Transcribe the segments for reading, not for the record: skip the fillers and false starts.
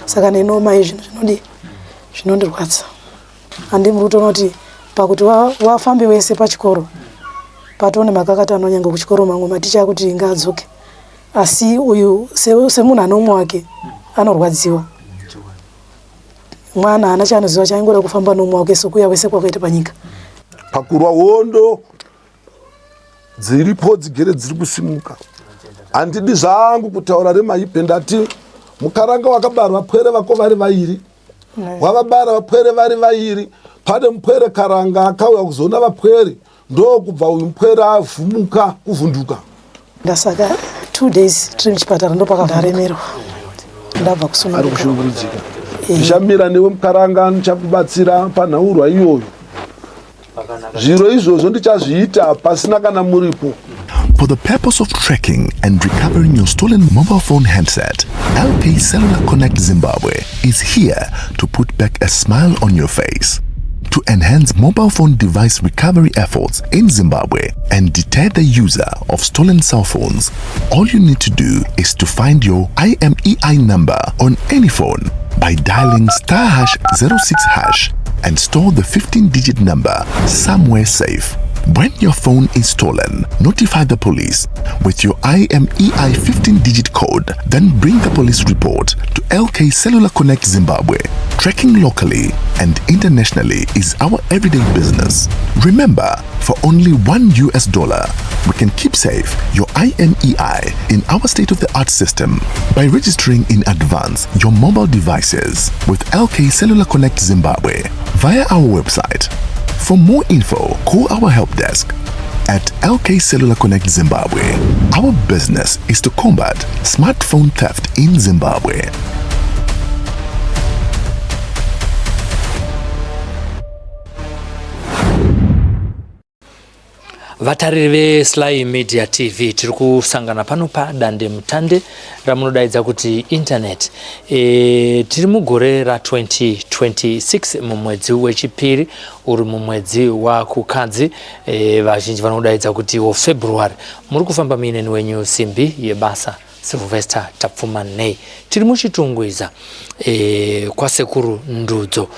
saka nenoma izvi zvinodi zvinondirwadza. Handimuri kutoona kuti pakuti wafambe wese pachikoro patone makakata anonyanga kuchikoro mamwe maticha kuti ngaadzoke, asi uyu semunhu anomwe wake anorwadziwa. Mwana ana chanoziva chaingoda kufamba nomwe wake sokuya wese kwakaita panyika. Pakurwa hondo dziripo dzigere dziri kusimuka. Handidi zvangu kutaura remaipe ndati mukaranga wakabara vapwere vako vari vairi, wavabara vapwere vari vairi, pane mupwere karanga akauya kuzona vapwere, ndo kubva uyu mupwere avhumuka kuvhunduka. Ndasaka 2 days tiri muchipatara ndo pakadaremerwa ndabva kusununguka. Ndichamira newe mukaranga ndichakubatsira panhaurwa iyoyo. Zviro izvozvo ndichazviita pasina kana muripo. For the purpose of tracking and recovering your stolen mobile phone handset, LK Cellular Connect Zimbabwe is here to put back a smile on your face. To enhance mobile phone device recovery efforts in Zimbabwe and deter the user of stolen cell phones, all you need to do is to find your IMEI number on any phone by dialing *#06# and store the 15-digit number somewhere safe. When your phone is stolen, notify the police with your IMEI 15-digit code, then bring the police report to LK Cellular Connect Zimbabwe. Tracking locally and internationally is our everyday business. Remember, for only $1, we can keep safe your IMEI in our state-of-the-art system by registering in advance your mobile devices with LK Cellular Connect Zimbabwe via our website. For more info, call our help desk at LK Cellular Connect Zimbabwe. Our business is to combat smartphone theft in Zimbabwe. Vatariri veSly Media TV tiri kusangana pano padande mutande ramunodaidza kuti internet. Tiri mugore ra2026 mumwedzi wechipiri uri mumwedzi wakukadzi, vazhinji vanodaidza kuti February. Muri kufamba mineni wenyu simbi yebasa Sylvester Tapfumanei. Tiri muchitungwiza kwa sekuru Ndudzo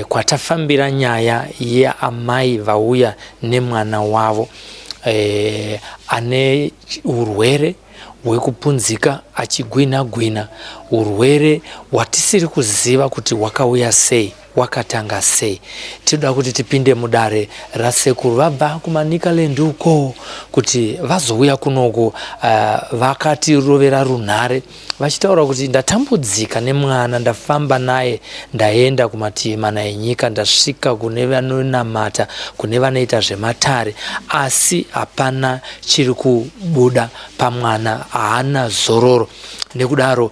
kwatafambira nyaya yaamai vauya nemwana wavo ane urwere hwekupunzika achigwina urwere watisiri kuziva kuti wakauya sei, wakatanga sei. Tinoda kuti tipinde mudare rasekuru vabva kuManicaland uko kuti vazouya kunoko vakatirovera runhare vachitaura kuti ndatambudzika nemwana, ndafamba naye ndaenda kumativi mana enyika, ndasvika kune vanonamata, kune vanoita zvematare, asi hapana chiri kubuda pamwana, haana zororo. Nekudaro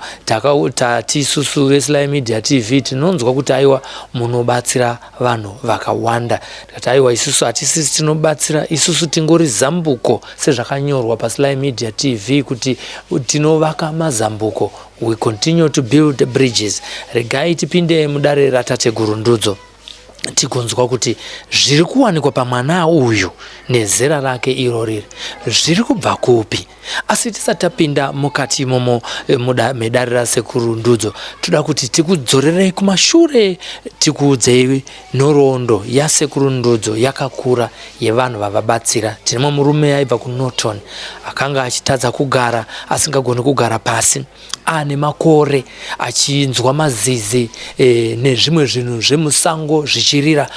tisusu veSly Media TV tinonzwa kuti aiwa munobatsira vanhu vakawanda. Tikati aiwa isusu hatisisi tinobatsira, isusu tingori zambuko sezvakanyorwa paSly Media TV kuti tinovaka mazambuko. We continue to build bridges. Regai tipinde mudare raTateguru Ndudzo tigonzwa kuti zviri kuwanikwa pamwana uyu nezera rake iroriri zviri kubva kupi. Asi tisati tapinda mukati imomo medare raSekuru Ndudzo, toda kuti tikudzorerei kumashure, tikuudzei nhoroondo yaSekuru Ndudzo yakakura yevanhu vavabatsira. Tinemo murume aibva kuNorton akanga achitadza kugara, asingagoni kugara pasi, ane makore achinzwa mazizi nezvimwe zvinhu zvemusango zvichirira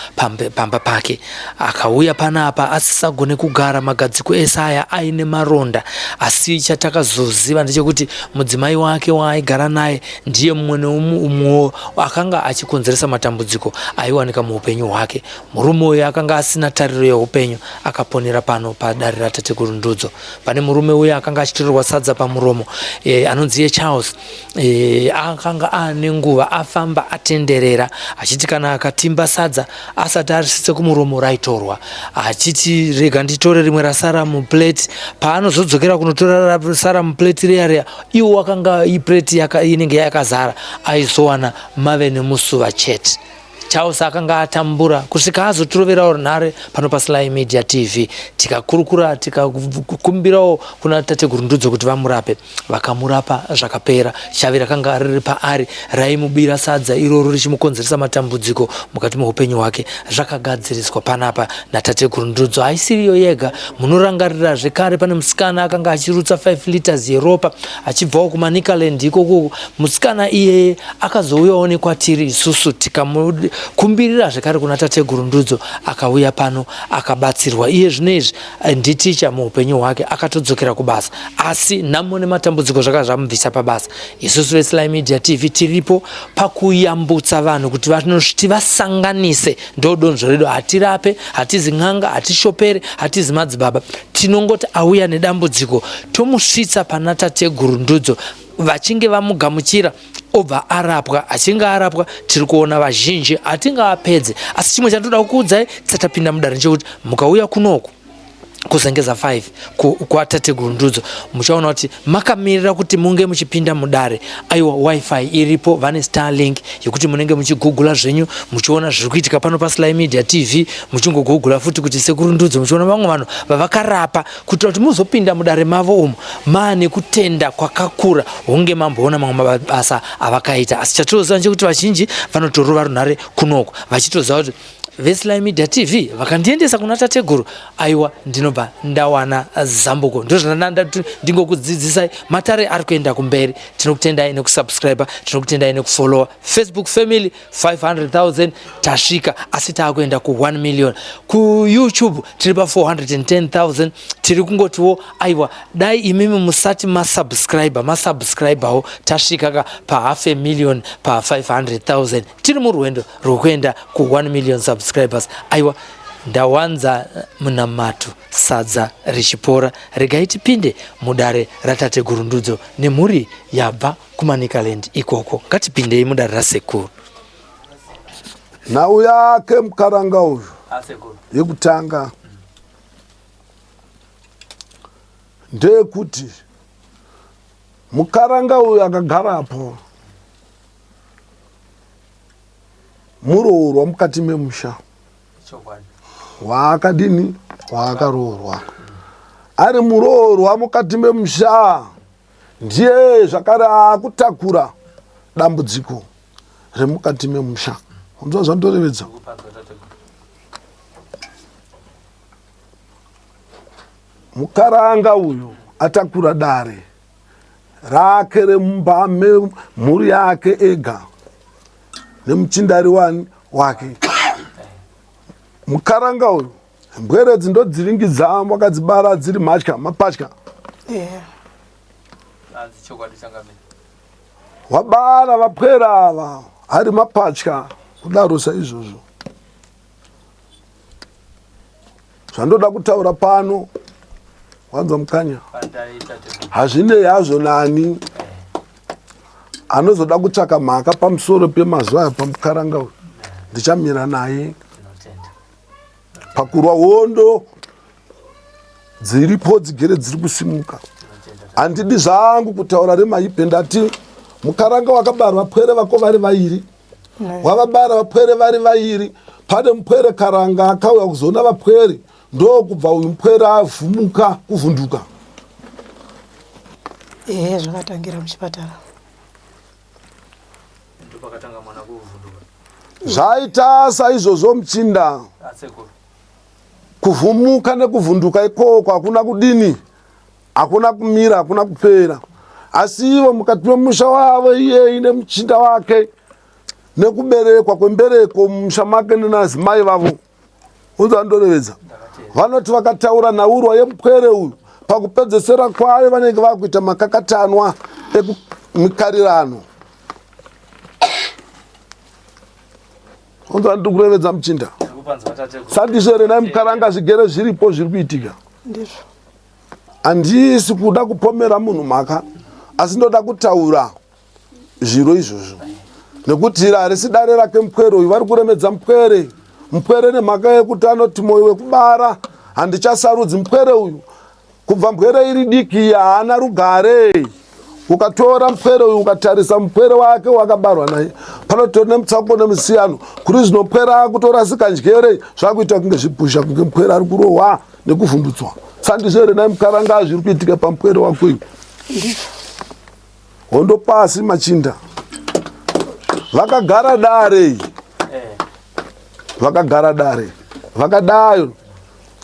pamba pake. Akauya panapa asisagone kugara, magadziko ese aya aine maronda, asi chatakazoziva ndechekuti mudzimai wake waaigara naye ndiye mumwe neumwe akanga achikonzeresa matambudziko aiwanika muupenyu hwake. Murume uyu akanga asina tariro yeupenyu, akaponera pano padare raTateguru Ndudzo. Pane murume uyu akanga achitorerwa sadza pamuromo, anonzi Charles, akanga ane nguva afamba atenderera achiti kana akatimba sadza asati arisise kumuromo raitorwa, achiti rega nditore rimwe rasara muplate. Paanozodzokera kunotora rasara muplate riya iwo akanga iplate inenge yakazara, aizowana mave nemusuva chete. Chausa akanga atambura kusvika azotiroverawo runhare pano paSly Media TV. Tikakurukura tikakumbirawo kuna tateguru Ndudzo kuti vamurape, vakamurapa zvakapera. Shavi rakanga riri paari raimubira sadza iroro richimukonzeresa matambudziko mukati meupenyu hwake zvakagadziriswa panapa natateguru Ndudzo. Haisiriyo yega, munorangarira zvekare pane musikana akanga achirutsa 5 liters yeropa achibvawo kuManicaland ikoko. Musikana iyeye akazouyawo nekwatiri isusu tikamukumbirira zvekare kuna tateguru Ndudzo, akauya pano akabatsirwa. Iye zvinezvi nditicha muupenyu hwake, akatodzokera kubasa, asi nhamo nematambudziko zvaka zvamubvisa pabasa. Isusu veSly Media TV tiripo pakuyambutsa vanhu kuti vasanganise ndodonzvo redu. Hatirape, hatizi n'anga, hatishopere, hatizi madzibaba. Tinongoti auya nedambudziko tomusvitsa pana tateguru Ndudzo. Vachinge vamugamuchira obva arapwa. Achinge arapwa tiri kuona vazhinji hatingavapedze. Asi chimwe chandoda kukuudzai tisatapinda mudare ndechekuti mukauya kunoku kuzengeza 5 kwatateguru Ndudzo, muchaona kuti makamirira kuti munge muchipinda mudare. Aiwa, wifi iripo, vane Starlink yekuti munenge muchigugula zvenyu muchiona zviri kuitika pano paSly Media TV, muchingogugula futi kuti sekuru Ndudzo, muchiona vamwe vanhu vavakarapa kuitira kuti muzopinda mudare mavo umo maane kutenda kwakakura, hunge mamboona mamwe mabasa avakaita. Asi chatinoziva ndechekuti vazhinji vanotorova runhare kunoko vachitoziva kuti veSly Media TV vakandiendesa kuna tateguru, aiwa ndinobva ndawana zambuko. Ndozvananda ndingokudzidzisai matare ari kuenda kumberi. Tinokutendai nekusubscribe, tinokutendai nekufollowa. Facebook family 500,000 tasvika, asi taakuenda ku 1 million. Ku YouTube tiri pa 410,000. Tiri kungotiwo aiwa dai imimi musati masubscriberwo tasvika pa 500,000 pa 500,000. Tiri murwendo rwekuenda ku 1 million subscribers. Aiwa ndawanza munamato sadza richipora. Regai tipinde mudare ratateguru Ndudzo nemhuri yabva kuManicaland ikoko. Ngatipindei mudare rasekuru. Nhau yake mukaranga uyu yekutanga ndeyekuti mukaranga uyu akagarapo muroorwa mukati memusha waakadini waakaroorwa. Ari muroorwa mukati memusha ndiye zvakare akutakura dambudziko remukati memusha. Unzwa zvandorevedza? Mukaranga uyu atakura dare rake remumba memhuri yake ega nemuchindari wake. Mukaranga uyu mbweredzi ndodziringidza wakadzibara dziri mapatya. Wabara vapwera ava ari mapatya kudaro saizvozvo. Zvandoda kutaura pano, wanzwa mukanya, hazvinei hazvo nani anozoda kutsvaka mhaka pamusoro pemazuva aya pamukaranga uyu, ndichamira naye pakurwa hondo dziripo dzigere dziri kusimuka. Handidi zvangu kutaura remaipe, ndati mukaranga wakabarwa pwere vako vari vairi, wavabara vapwere vari vairi. Pane mupwere karanga akauya kuzoona vapwere, ndo kubva uyu mupwere avhumuka kuvhunduka. Zvakatangira muchipatara. Zvaita saizvozvo muchinda. Kuvhumuka nekuvhunduka ikoko hakuna kudini, hakuna kumira, hakuna kupera. Asi ivo mukati memusha wavo iyeye nemuchinda wake nekuberekwa kwembereko mumusha make nenazimai vavo, unzandorevedza, vanoti vakataura nhaurwa yemupwere uyu pakupedzesera kwayo vanenge vakuita makakatanwa emikarirano. Unzandikurevedza muchinda. Sandishere naye mukaranga zvigere zviripo zviri kuitika. Handisi kuda kupomera munhu mhaka, asi ndoda kutaura zviro izvozvo. Nekuti harisi dare rake mupwere uyu, vari kuremedza mupwere. Mupwere nemhaka yekuti anoti mwoyo wekubara handichasarudzi mupwere uyu. Kubva mupwere iri diki haana rugare. ukatora mpwere uyu ukatarisa mpwere wake wakabarwa naye panotori nemutsauko nemusiyano kuri zvino mpwere akutorasika njere zvakuita kunge zvibhusha kunge mpwere ari kurohwa nekuvhundutswa sandizvo here nai mukaranga zviri kuitika pampwere wakweyu hondo pasi machinda vakagara dare vakadayo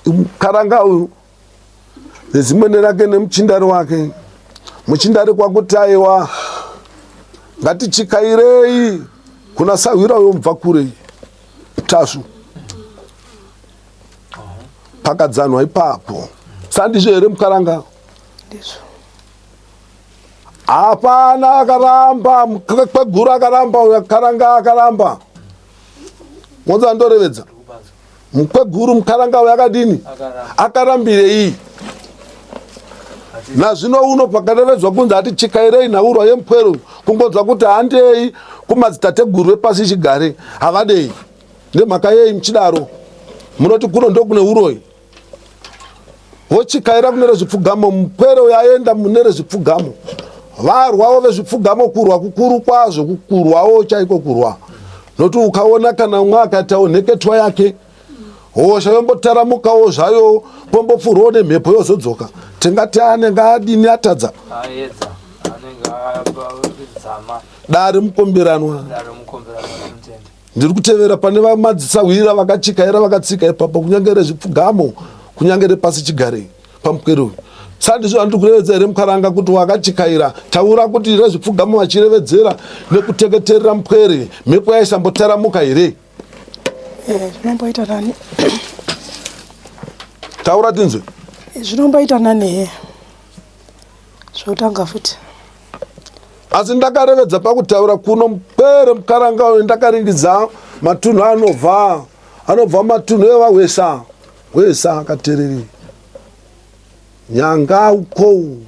mukaranga uyu nezimwene rake nemuchindari wake muchindari kwakutaiwa ngatichikairei kuna sahwira uyo mubva kurei tasvu pakadzanwa ipapo sandizvo here mukaranga hapana akaramba kweguru akaramba uyo karanga akaramba mwanza andorevedza mukweguru mukaranga uyo akadini akarambirei nazvino uno pakarevedzwa kunzi ati chikairei nhaurwa yemupwero kungonzwa kuti handei kumadzitateguru vepasi chigare havadei ndemhaka yei muchidaro munoti kuno ndokune uroi vochikaira kune rezvipfugamo mupwero yaenda mune rezvipfugamo varwawo vezvipfugamo kurwa kukuru kwazvo kukurwawo chaiko kurwa noti ukaona kana umwe akaitawo nheketwa yake hosha yombotaramukawo zvayo pombopfurwawo nemhepo yozodzoka tingati anenge adini atadza dare mukomberanwa ndiri kutevera pane vamadzisahwira vakachikaira vakatsika ipapo kunyange rezvipfugamo kunyange repasi chigarei pamupwere uyu sandizvo andiri kurevedza here mukaranga kuti wakachikaira taura kuti rezvipfugamo vachirevedzera nekuteketerera mupwere mhepo yaisambotaramuka here zvinomboita nani taura tinzwe zvinomboita nani he zvotanga futi asi ndakarevedza pakutaura kuno mupwere mukaranga uyu ndakaringidza matunhu anobva matunhu evahwesa hwesa akatererei nyanga ukou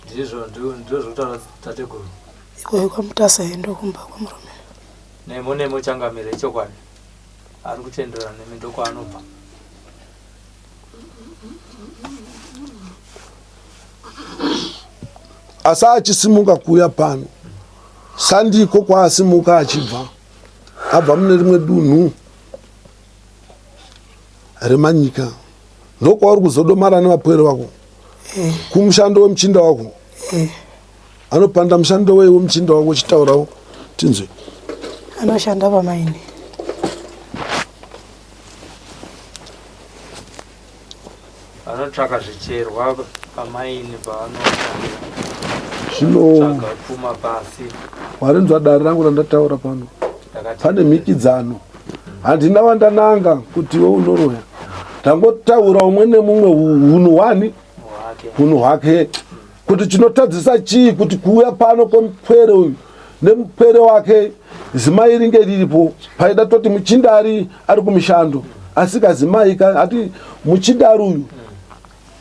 ndizvo ndizvo zvokutaura tateguru ikweyo kwamutasa endo kumba kwamurume nemo changamire chokwadi ari kutenderana nemindoko anobva asi achisimuka kuuya pano sandiko kwaasimuka achibva abva mune rimwe dunhu remanyika ndokwauri kuzodomara nevapwere wako kumushando wemuchinda wako anopanda mushando wei wemuchinda wako chitaurawo tinzwe anoshanda pamaini anotsvaka zvicherwa pamaini zvino pfuma pasi warinzwa dare rangu randataura pano pane mhikidzano handina wandananga kuti iwe unoroya ndangotaura umwe nemumwe hunhu hwake kuti chinotadzisa chii kuti kuuya pano kwemupwere uyu nemupwere wake zimai ringe riripo paida toti muchindari ari kumishando asikazimaika ati muchindari uyu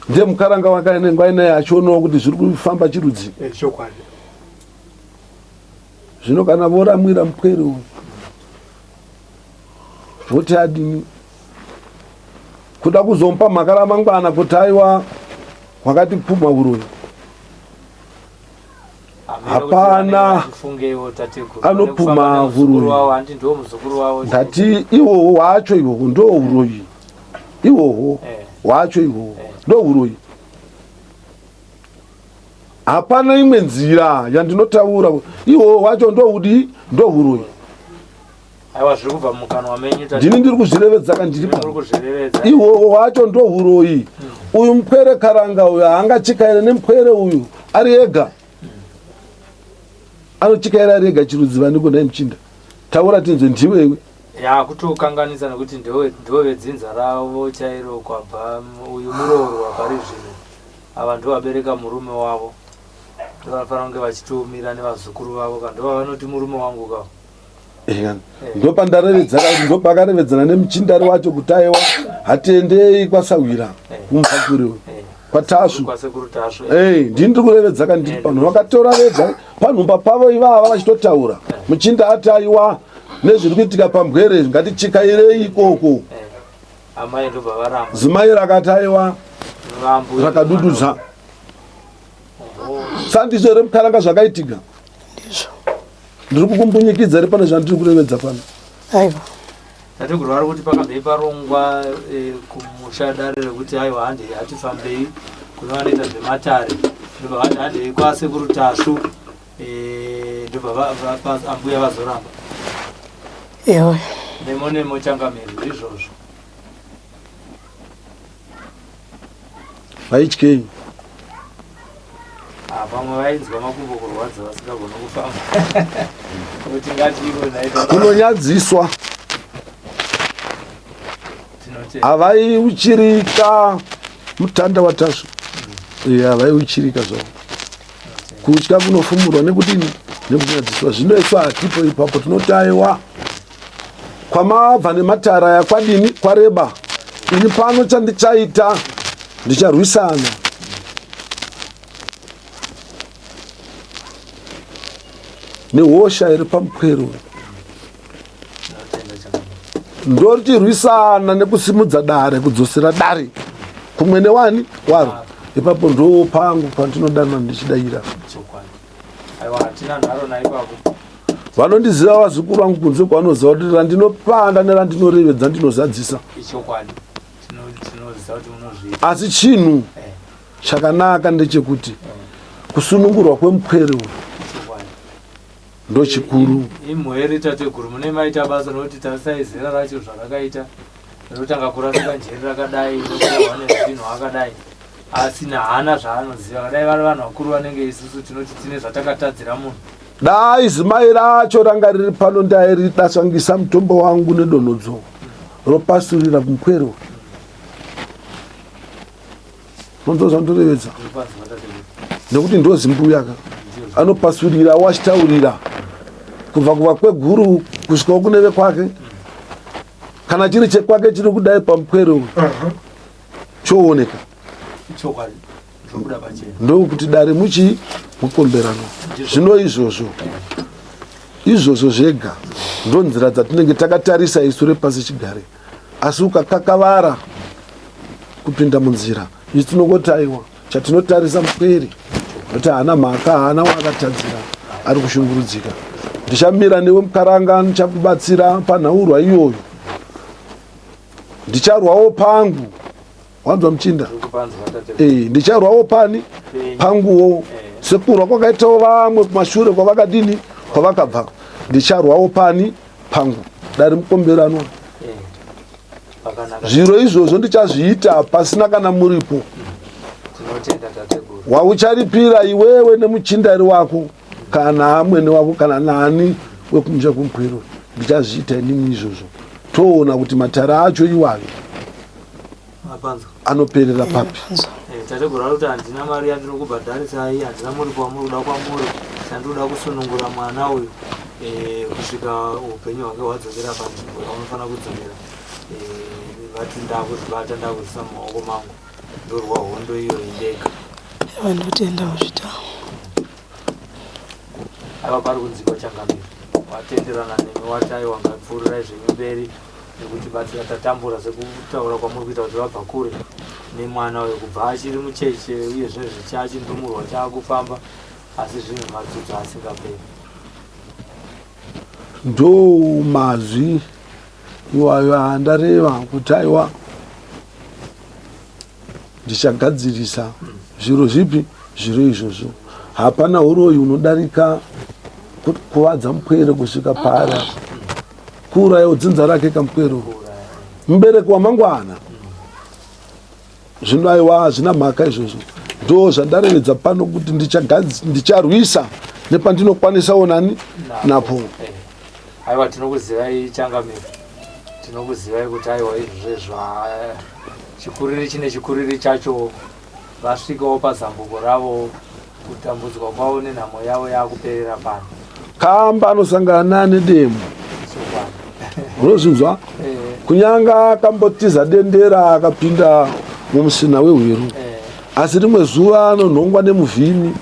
ndiye mukaranga wakaenengwa inaye achionawo kuti zviri kufamba chirudzi zvino kana voramwira mupwere uyu voti adini kuda kuzomupa mhaka ramangwana kuti aiwa wakati pfuma uroi hapana anopfuma uroi ndati ihwohwo hwacho ihwohwo ndo uroi ihwohwo hwacho ihwohwo ndo uroi hapana imwe nzira yandinotaura ihwohwo hwacho ndoudi ndo uroi ndini ndiri kuzvirevedza kandiri pano ihwohwo hwacho ndo uroi uyu mupwere karanga uyu haangachikaire nemupwere uyu ari ega anochikaira ari ega chirudziva ndiko ndai muchinda taura tinzwe ndiwewe kutokanganisa nekuti ndo vedzinza ravo chairo kwabva uyu muroorwa pari zvino ava ndo vabereka murume wavo ndovanofanira kunge vachitiumira nevazukuru vavo kandova vanoti murume wangu kavo ndopakarevedzana nemuchindari wacho kuti aiwa hatiendei kwasahwira kumupakure kwatasvu ndini ndiri kurevedza kandiri pano vakatoravedza panhumba pavo ivava vachitotaura muchinda ati aiwa nezviri kuitika pambwere ngatichikairei ikoko zimai rakati aiwa rakadududza Sandizvo ere Mukaranga zvakaitika? Ndizvo. Ndiri kukumbunyikidza ri pane zvandiri kurevedza pano. Aiwa. Tateguru vari kuti pakabve parongwa kumusha dare rekuti aiwa hande hatifambei kune vanoita zvematare ndobva vati handei kwasekuru Tasvu ndobva ambuya vazoramba Ewe. nemo changamiri izvozvo Vaityei? vamwe vainzwa makumbo kurwadza vasingagona kufamba kuti ngatiro naita Kunonyadziswa. Havaiuchirika mutanda wa Tasvu. Havaiuchirika zvavo. Kutya kunofumurwa nekudini? Nekunyadziswa. Zvinoiswa hatipo ipapo tinotaiwa. Kwamabva nematara yakwadini kwareba. Ini pano chandichaita ndicharwisana. Nehosha iri pamupwero. Ndochirwisana nekusimudza dare kudzosera dare kumwe newani waro. Ipapo ndo pangu pandinodanwa ndichidayira. Vanondiziva vazukuru vangu kunze kwavanoziva kuti randinopanda nerandinorevedza ndinozadzisa. Asi chinhu chakanaka ndechekuti kusunungurwa kwemupwero ndo chikuru. Imweri tateguru mune maita basa nokuti tarisai zera racho zvarakaita rinotanga kurasika njeri rakadai inokuwa nezvinhu akadai asina hana zvaanoziva kadai vari vanhu vakuru vanenge isusu tinoti tine zvatakatadzira munhu. Dai zimai racho ranga riri pano ndairidasvangisa mutombo wangu nedonhodzo ropasurira kumupwero. Nonzwa ndorevedza nekuti ndozimbuyaka anopasurira wachitaurira kubva kuva kweguru kusvika kuneve kwake kana chiri chekwake chiri kudai pamupwero chooneka. Ndokuti dare muchi mukomberano. Zvino izvozvo zvega ndo nzira dzatinenge takatarisa isu repasi chigare. Asi ukakakavara kupinda munzira isu tinongotaiwa chatinotarisa mupweri kuti haana mhaka, haana wakatadzira, ari kushungurudzika. Ndichamira newe Mukaranga, ndichakubatsira panhaurwa iyoyo. Ndicharwawo pangu. Wanzwa Muchinda? Ndicharwawo pani panguwo. Sekurwa kwakaitawo vamwe kumashure kwavakadini kwavakabva. Ndicharwawo pani pangu. Dare mukomberano. Zviro izvozvo ndichazviita pasina kana muripo. Waucharipira iwewe nemuchindari wako kana mwene wako kana nani wekumusha kumupwero. Ndichazviita inini izvozvo. Toona kuti matara acho iwayo anoperera papi. Tategura kuti handina mari yandinokubhadharisai, handina muripo wamuri kuda kwamuri, chandinoda kusunungura mwana uyu kusvika upenyu hwake hwadzokera panzvimbo yaunofana kudzokera. Vati ndakuzvibata ndakuzvisa mumaoko mangu ndorwa hondo iyo indega. Vandotendawo zvita. Ava pari kunzika Changamire watenderana nemi watai wangapfuurai zvenyu mberi nekuti batsira tatambura sekutaura kwamuri kuita kuti vabva kure nemwana uyo kubva achiri mucheche uye zvinhu zvichachindumurwa chaakufamba asi zvinhu madzidzo asingaperi. Ndo mazwi iwayo andareva kuti aiwa ndichagadzirisa zviro zvipi zviro izvozvo. Hapana uroyi unodarika kuvadza mupwere kusvika para kuurayawo dzinza rake kamupwero mubereki wamangwana. Zvino aiwa hazvina mhaka izvozvo. Ndo zvandarevedza pano kuti ndicharwisa nepandinokwanisawo nani napo. Aiwa tinokuzivai Changamire, tinokuzivai kuti aiwa izvozvo chikuriri chine chikuriri chacho vasvikawo pazambuko ravo kutambudzwa kwavo nenhamo yavo yakuperera pano. Kamba anosangana nedemo unozvinzwa kunyanga akambotiza dendera akapinda mumusina wehweru asi rimwe zuva anonhongwa nemuvhimi.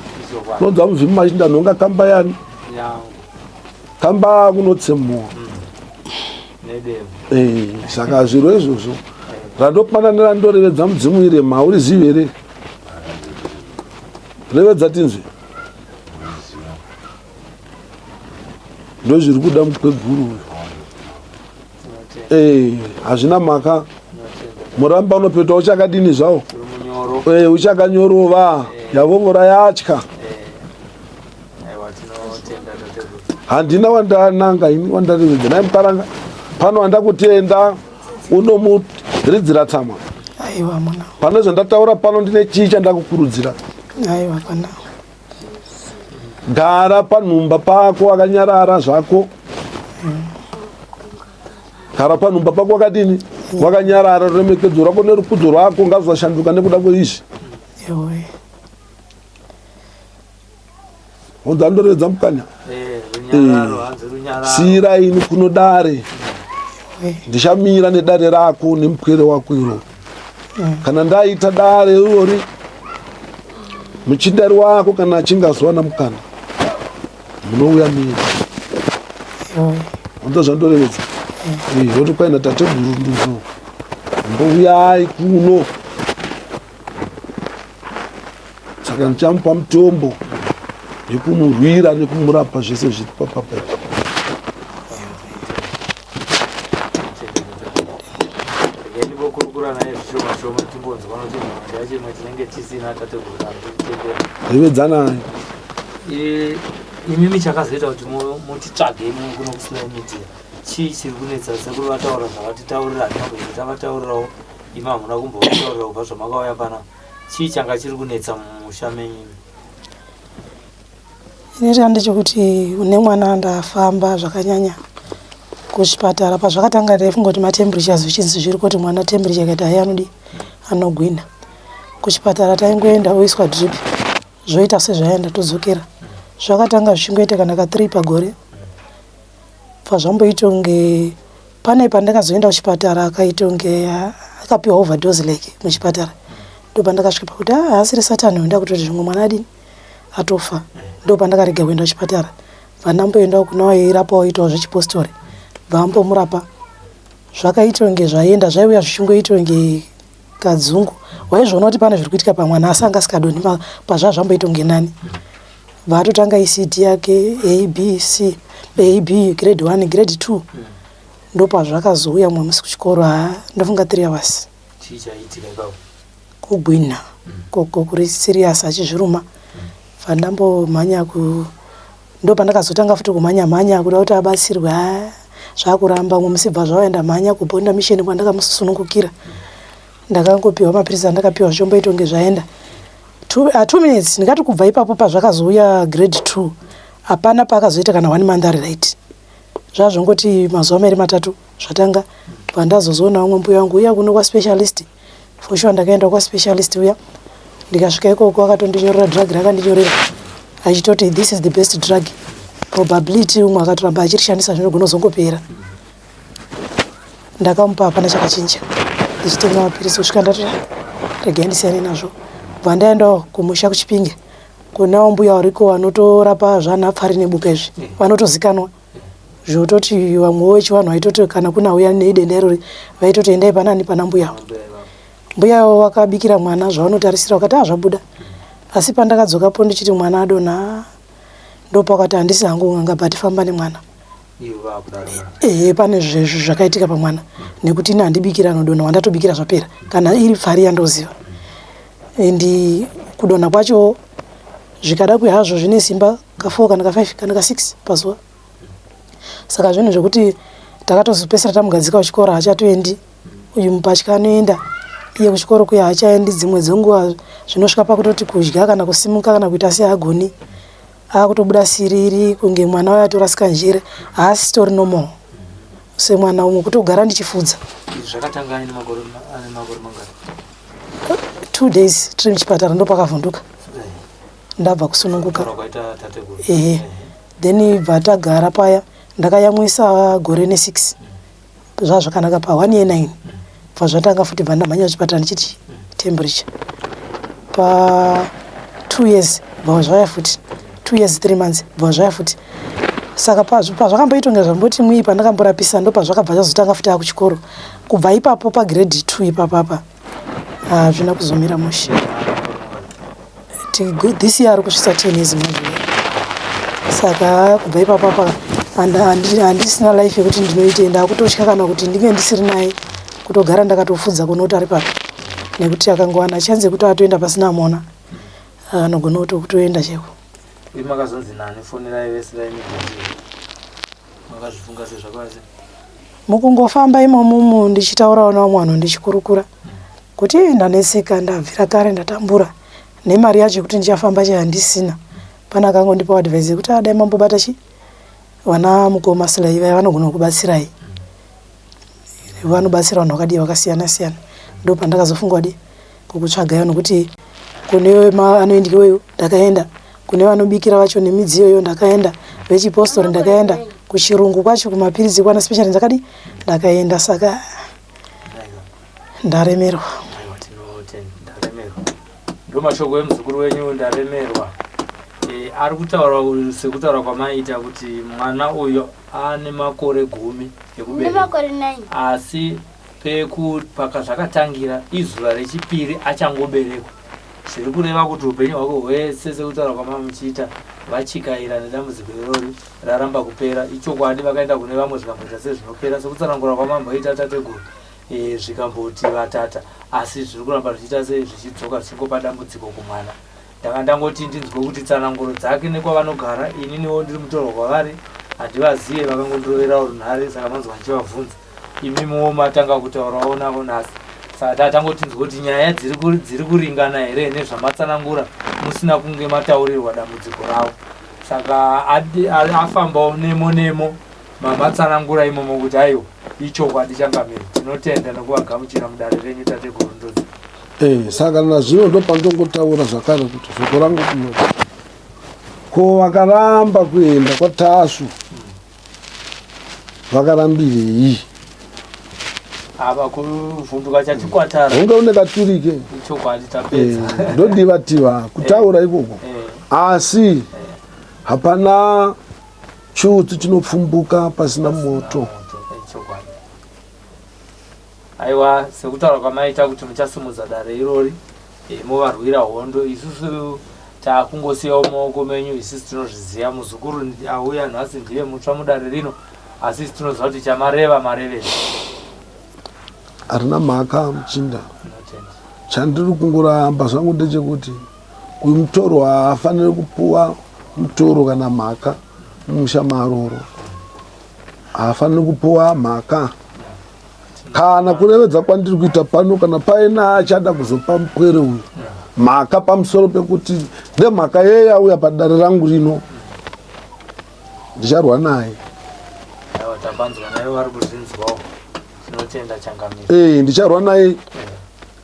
Unonzwa muvhimi machinda nhonga kamba yani kamba kunotsemua. Saka zviro izvozvo randopandanira ndorevedza mudzimu irema urizivi here? Revedza tinzwe ndozviri kuda mukweguru hazvina mhaka muramba unopeta uchakadini zvawo uchakanyorova yavovora yatya handina wandananga ini wandarivedza nai mukaranga pano wandakutenda unomuridzira tsama aiwa mwana pane zvandataura pano ndine chii chandakukurudzira aiwa pana gara panhumba pako wakanyarara zvako gara panhumba pako wakadini wakanyarara ruremekedzo rwako nerukudzo rwako ngazvashanduka nekuda kweizvi onzandoredza mukanya siiraini kuno dare ndichamira nedare rako nemupwere wako iro kana ndaita dare irori muchindari wako kana achinge azowana mukana munouya miri ondozvandorevedza oti kwaina tateguru nduzo mbouyai kuno saka ndichamupa mutombo yekumurwira nekumurapa zvese zviri papapa revedzanai imimi chakazoita kuti mutitsvage kuno kusocial media chii chiri kunetsa sekuru vataura zvavatitaurira hatinagoti tavataurirawo imi hamuna kumbovataurira kubva zvamakauya pana chii changa chiri kunetsa mumusha menyu inoita ndechekuti nemwana ndafamba zvakanyanya kuchipatara pazvakatanga ndaifunga kuti matemperatures zvichinzi zviri kuti mwana temperature ikaita hai anodi anogwina kuchipatara taingoenda oiswa drip zvoita sezvaenda todzokera zvakatanga zvichingoita kana ka3 pagore pazvamboita unge pane pandakazoenda kuchipatara akaita unge akapiwa overdose like muchipatara ndopandakasvika pakuti haasiri satani wenda kutoti zvimwe mwana adini atofa ndopandakarega kuenda kuchipatara vandamboendawo kunawo eirapawo aitawo zvechipostori vambomurapa zvakaita unge zvaenda zvaiuya zvichingoita unge kadzungu waizviona kuti pane zviri kuitika pamwana asi anga asikadoni pazvazvamboita unge nani vatotanga ECD yake AB grade 1 grade 2 ndopazvakazouya mwe musi kuchikoro ndofunga 3 hours kugwina koko kuri serious achizviruma vandambomhanya ndopandakazotanga futi kumhanya kuda kuti abatsirwe zvakuramba mwe musibva zvaenda mhanya kubhonda mission kwandakamusunungukira ndakangopiwa mapirisi andakapiwa zvomboita unge zvaenda 2 minutes ndikati kubva ipapo pazvakazouya grade 2 hapana pakazoita kana 1 month ari right zvazvongoti mazuva mairi matatu zvatanga pandazozoona umwe mbuya wangu uya kuno kwaspecialist for sure ndakaenda kwaspecialist uya ndikasvika ikoko akatondinyorera drug rakandinyorera achitoti this is the best drug probability umwe akatoramba achirishandisa zvinogona kuzongopera ndakamupa hapana chakachinja ndichitenga mapirisi kusvika ndati regai ndisiyane nazvo vandaenda kumusha kuchipinge kunawo mbuya wariko vanotorapa zvanhapfari nebuka izvi vanotozikanwa zvototi vamwe vechivanhu vaitoti kana kuna uya nedenda irori vaitoti endai panani pana mbuyawo mbuyawo wakabikira mwana zvavanotarisira wakati zvabuda asi pandakadzokapo ndichiti mwana adonha ndopakati handisi hangu ungangabati famba nemwana pane zvezvo zvakaitika pamwana nekuti ine handibikira anodonha wandatobikira zvapera kana iri pfari yandoziva endi kudonha kwacho zvikada kuya hazvo zvine simba ka4 kana ka5 kana ka6 pazuva saka zvinhu zvekuti takatozopesera tamugadzika kuchikoro hachatoendi uyu mupatya anoenda iye kuchikoro kuya hachaendi dzimwe dzenguva zvinosvika pakutoti kudya kana kusimuka kana kuita seagoni akutobuda siriri kunge mwana wayo atorasika njere haasi tori normal semwana umwe kutogara ndichifudza zvakatanga ane makore mangari 2 days tiri muchipatara ndopakavhunduka ndabva kusununguka then bva tagara paya ndakayamwisa gore ne6 zvazvakanaka pa 1 year 9 bva zvatanga futi bva ndamhanya kuchipatara ndichiti temperature pa 2 years bva zvaya futi 2 years 3 months bva zvaya futi saka pazvakamboita unge zvamboti mwii pandakamborapisa ndo pazvakabva zvazotanga futi akuchikoro kubva ipapo pagrade 2 ipapapa hazvina kuzomira mushe this year ari kusvisa 10 years manje saka kubva ipapapa handisina life yekuti ndinoite ndakutotya kana kuti ndinge ndisiri naye kutogara ndakatofudza kuno kuti ari papi nekuti akangowana chanze kuti atoenda pasina mona anogona kutoenda cheko. Makazonzi nani fonera ivesira imigodi makazvifunga sezvakwazi mukungofamba imomumu ndichitaurawo navamwe vanhu ndichikurukura kuti ndaneseka ndabvira kare ndatambura nemari yacho kuti ndichafamba handisina. Pana akangondipa advice yekuti adai mambobata vana mukoma silaiva vanogona kubatsirai vanobatsira vanhu vakadii vakasiyana siyana. Ndo pandakazofunga kukutsvagai nokuti kune anoendiweyo ndakaenda, kune vanobikira vacho nemidziyo iyo ndakaenda, vechipostori ndakaenda, kuchirungu kwacho kumapirizi kwana special ndakaenda. Saka ndaremerwa. Ndo mashoko emuzukuru wenyu ndaremerwa. Ari kutaura sekutaura kwamaita kuti mwana uyo ane makore 10 ekubereka, asi zvakatangira izuva rechipiri achangoberekwa. Zviri kureva kuti upenyu hwako hwese sekutaura kwamamuchiita vachikaira nedambudziko irori raramba kupera. Ichokwadi vakaenda kune vamwe zvikamboita sezvinopera sekutsanangura kwamamboita tateguru zvikamboti vatata, asi zviri kuramba zvichiita zvichidzoka zvichingopa dambudziko kumwana. Ndangoti ndinzwe kuti tsananguro dzake nekwavanogara ininiwo ndiri mutorwa kwavari handivazive, vakangondirovera runhare, saka manzwa ndichivabvunza imimiwo matanga kutaurawo navo nhasi. Saka tangotinzwa kuti nyaya dziri kuringana here nezvamatsanangura musina kunge mataurirwa dambudziko ravo. Saka afambawo nemo mamatsanangura imomo kuti aiwa ichokwadi changamiri. Tinotenda nekuvagamuchira mudare renyu tateguru Ndodzi. Saka nazvino ndo pandongotaura zvakare kuti shoko rangu kunoti ko vakaramba kuenda kwaTasu vakarambirei ava kuvhunduka chatikwatara unge une katurike ichokwadi tapedza. Ndodivativa kutaura ikoko, asi hapana chiutsi chinopfumbuka pasina moto. Aiwa, sekutaura kwamaita kuti muchasimudza dare irori muvarwira hondo, isusu takungosiyawo mumaoko menyu, isusu tinozviziva. Muzukuru auya nhasi ndiye mutsva mudare rino, asi isusu tinoziva kuti chamareva mareveni. Harina mhaka muchinda. Chandiri kungoramba zvangu ndechekuti uyu mutoro haafaniri kupuwa mutoro kana mhaka mumusha maroro, haafaniri kupuwa mhaka kana kurevedza kwandiri kuita pano. Kana paina achada kuzopa mupwere uyu mhaka pamusoro pekuti ndemhaka yeye auya padare rangu rino, ndicharwa naye. Ndicharwa naye.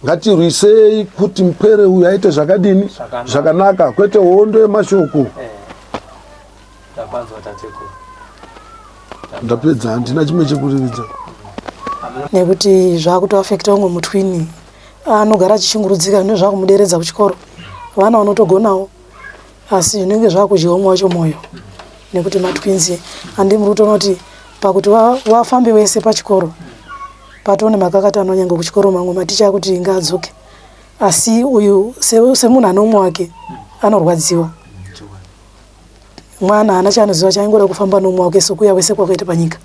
Ngatirwisei kuti mupwere uyu aite zvakadini zvakanaka, kwete hondo yemashoko. Ndapedza, handina chimwe chekurevedza. Nekuti zvakutoafekta umwe mutwini anogara achishungurudzika nezvakumuderedza kuchikoro, vana vanotogonawo, asi zvinenge zvakudyiwa umwe wacho mwoyo. Nekuti matwinzi handi muri kutoona kuti pakuti wafambe wese pachikoro patone makakata anonyanga kuchikoro mamwe maticha akuti ngaadzoke, asi uyu semunhu ane umwe wake anorwadziwa. Mwana haana chaanoziva, chaingoda kufamba nomwe wake sokuya wese kwakaita panyika,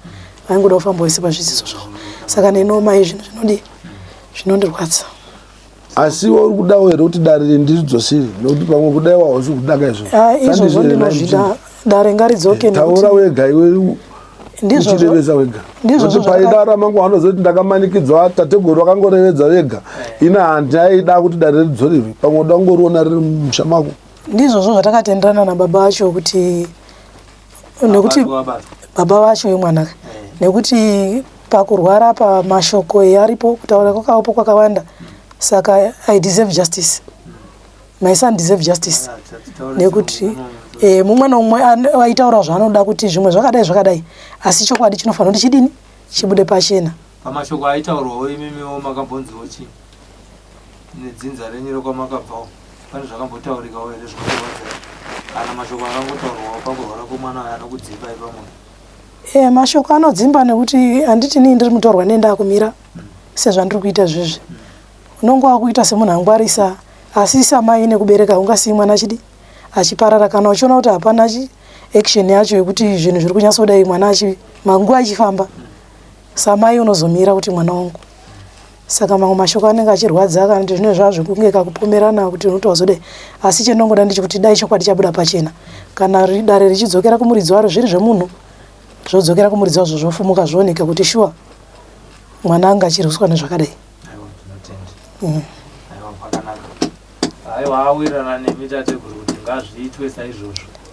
aingoda kufamba wese pazvidzidzo zvavo. Saka nenoma izvi zvinondirwadza. Asi uri kudawo here kuti dare ndiridzosiri, nokuti pamwe kudaiwa hausi kudaka izvo. Izvozvo ndinozvida, dare ngaridzoke. Taura wega iwe uchirevedza wega. Kuti paida ramangu vanozoti ndakamanikidzwa tateguru vakangorevedza wega, ina handaida kuti dare ridzorerwe, pamwe uda kungoriona riri mumusha mako. Ndizvozvo zvatakatenderana nababa vacho kuti nekuti baba vacho yemwanaka, nekuti pakurwara pamashoko aripo kutaura kwakaopo kwakawanda. Saka I deserve justice, my son deserve justice. Nekuti mumwe nomumwe aitaura zvaanoda kuti zvimwe zvakadai, asi chokwadi chinofanira kuti chidini chibude pachena. Pamashoko aitaurwawo imimiwo makambonziwo chii nedzinza renyu rekwamakabvawo, pane zvakambotaurikawo here zvinokuronzera kana mashoko akangotaurwawo pakurwara kwomwana uyo anokudzimba ipamwe? Mashoko anodzimba nekuti handiti nii ndiri mutorwa nenda kumira sezvandiri kuita zvezvi. Unongo wakuita semunhu angwarisa, asi samai nekubereka ungasii mwana chidi achiparara. Kana uchiona kuti hapana action yacho yekuti zvinhu zviri kunyasodai mwana manguva achifamba samai unozomira kuti mwana wangu. Saka mamwe mashoko anenge achirwadza kana kuti zvino zvazvo kunge kakupomerana kuti unotozodai, asi chendinongoda ndechekuti dai chokwadi chabuda pachena kana dare richidzokera kumuridzi waro zviri zvemunhu zvodzokera kumuridzi wazvo zvofumuka zvooneka kuti shuwa mwana anga achirwiswa nezvakadai. Aiwa awirana nemi tateguru kuti ngazviitwe saizvozvo.